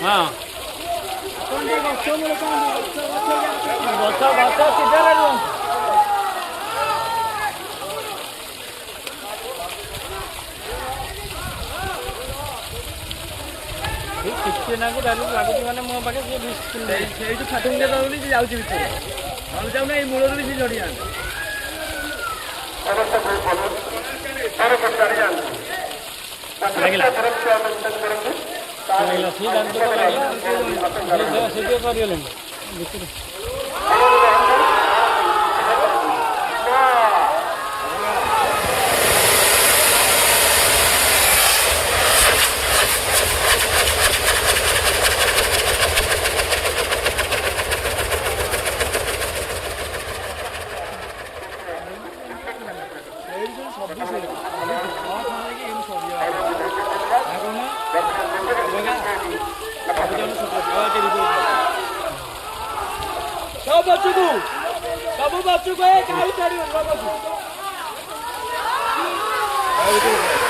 हाँ କିଛି ନା କି ଲାଗୁଛି ମାନେ ମୋ ପାଖେ ସିଏ ସେଇଠୁ ଫାଟୁନି ବୋଲି ସେ ଯାଉଛି ଭିତରେ ନହେଲେ ଯାଉନା ଏଇ ମୂଳରୁ ବି ସେ ଜଡ଼ିଯାଆନ୍ତି। କରିଗଲେଣି ଭିତରେ सब बच्चों को एक आई